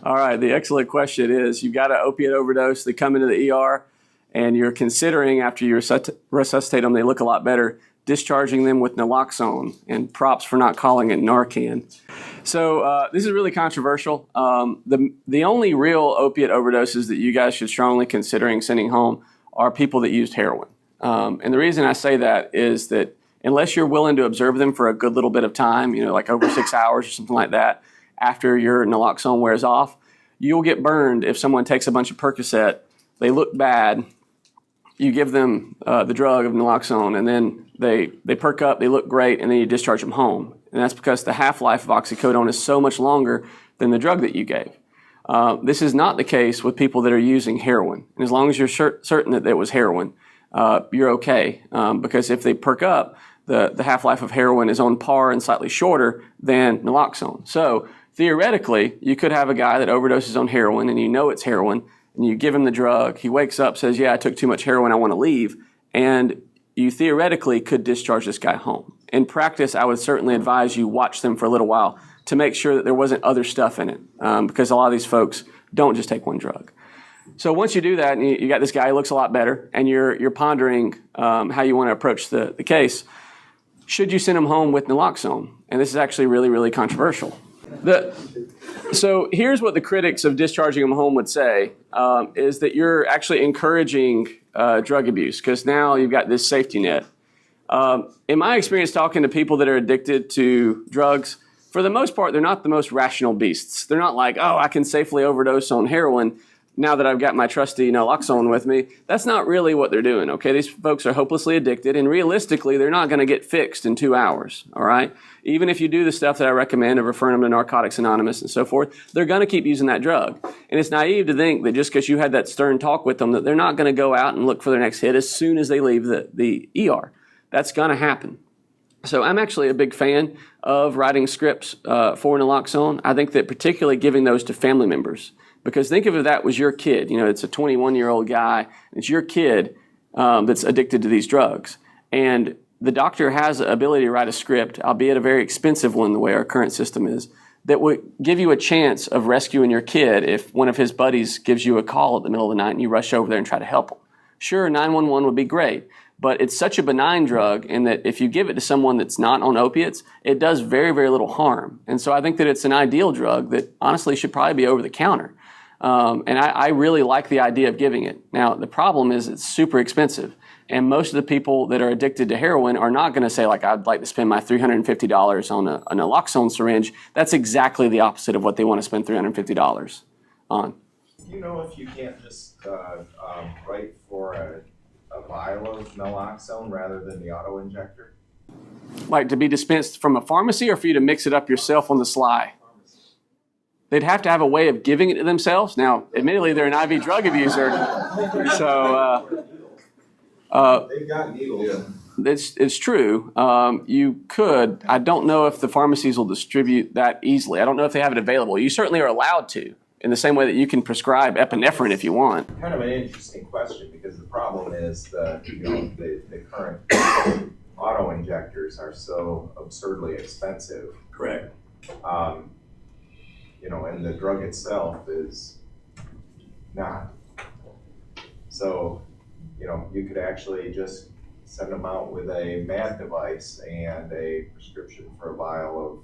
All right, the excellent question is, you've got an opiate overdose, they come into the ER, and you're considering, after you resuscitate them, they look a lot better, discharging them with naloxone, and props for not calling it Narcan. So this is really controversial. The only real opiate overdoses that you guys should strongly considering sending home are people that used heroin. And the reason I say that is that unless you're willing to observe them for a good little bit of time, like over 6 hours or something like that, after your naloxone wears off, you'll get burned if someone takes a bunch of Percocet, they look bad, you give them the drug of naloxone, and then they perk up, they look great, and then you discharge them home. And that's because the half-life of oxycodone is so much longer than the drug that you gave. This is not the case with people that are using heroin. And as long as you're certain that it was heroin, you're okay. Because if they perk up, the half-life of heroin is on par and slightly shorter than naloxone. So theoretically, you could have a guy that overdoses on heroin, and you know it's heroin, and you give him the drug, he wakes up, says, yeah, I took too much heroin, I want to leave, and you theoretically could discharge this guy home. In practice, I would certainly advise you watch them for a little while to make sure that there wasn't other stuff in it, because a lot of these folks don't just take one drug. So once you do that, and you got this guy who looks a lot better, and you're pondering how you want to approach the case, should you send him home with naloxone? And this is actually really, really controversial. So here's what the critics of discharging them home would say, is that you're actually encouraging drug abuse, because now you've got this safety net. In my experience talking to people that are addicted to drugs, for the most part, they're not the most rational beasts. They're not like, oh, I can safely overdose on heroin now that I've got my trusty naloxone with me. That's not really what they're doing, okay? These folks are hopelessly addicted, and realistically, they're not going to get fixed in 2 hours, all right? Even if you do the stuff that I recommend of referring them to Narcotics Anonymous and so forth, they're going to keep using that drug. And it's naive to think that just because you had that stern talk with them that they're not going to go out and look for their next hit as soon as they leave the ER. That's going to happen. So I'm actually a big fan of writing scripts for naloxone. I think that particularly giving those to family members. Because think of if that was your kid. It's a 21-year-old guy. It's your kid that's addicted to these drugs. And the doctor has the ability to write a script, albeit a very expensive one the way our current system is, that would give you a chance of rescuing your kid if one of his buddies gives you a call at the middle of the night and you rush over there and try to help him. Sure, 911 would be great. But it's such a benign drug in that if you give it to someone that's not on opiates, it does very, very little harm. And so I think that it's an ideal drug that honestly should probably be over the counter. And I really like the idea of giving it. Now, the problem is it's super expensive. And most of the people that are addicted to heroin are not going to say, like, I'd like to spend my $350 on a naloxone syringe. That's exactly the opposite of what they want to spend $350 on. You know if you can't just write for a vial of naloxone rather than the auto-injector? Like to be dispensed from a pharmacy or for you to mix it up yourself on the sly? They'd have to have a way of giving it to themselves. Now, admittedly, they're an IV drug abuser, so they've got needles. It's true. You could. I don't know if the pharmacies will distribute that easily. I don't know if they have it available. You certainly are allowed to, in the same way that you can prescribe epinephrine if you want. Kind of an interesting question, because the problem is the current auto injectors are so absurdly expensive. Correct. And the drug itself is not. So, you could actually just send them out with a MAD device and a prescription for a vial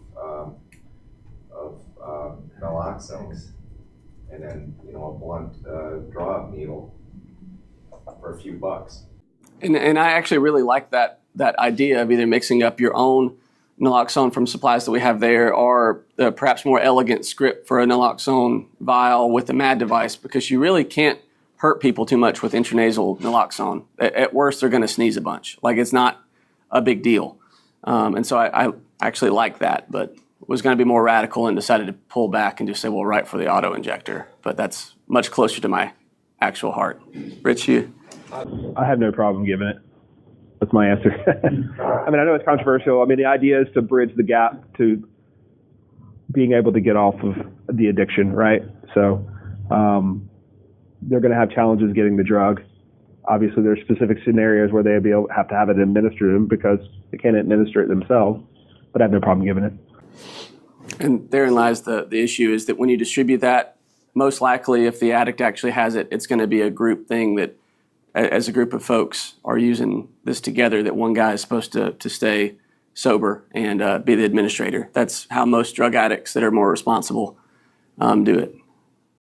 of naloxone, and then a blunt draw-up needle for a few bucks. And I actually really like that idea of either mixing up your own naloxone from supplies that we have there, or the perhaps more elegant script for a naloxone vial with a MAD device, because you really can't hurt people too much with intranasal naloxone. At worst, they're going to sneeze a bunch. Like, it's not a big deal. And so I actually like that, but was going to be more radical and decided to pull back and just say, well, right for the auto injector. But that's much closer to my actual heart. Rich, you? I have no problem giving it. That's my answer. I know it's controversial. The idea is to bridge the gap to being able to get off of the addiction, right? So they're going to have challenges getting the drug. Obviously, there's specific scenarios where they have to have it administered to them because they can't administer it themselves, but I have no problem giving it. And therein lies the issue, is that when you distribute that, most likely, if the addict actually has it, it's going to be a group thing that, as a group of folks are using this together, that one guy is supposed to stay sober and be the administrator. That's how most drug addicts that are more responsible do it.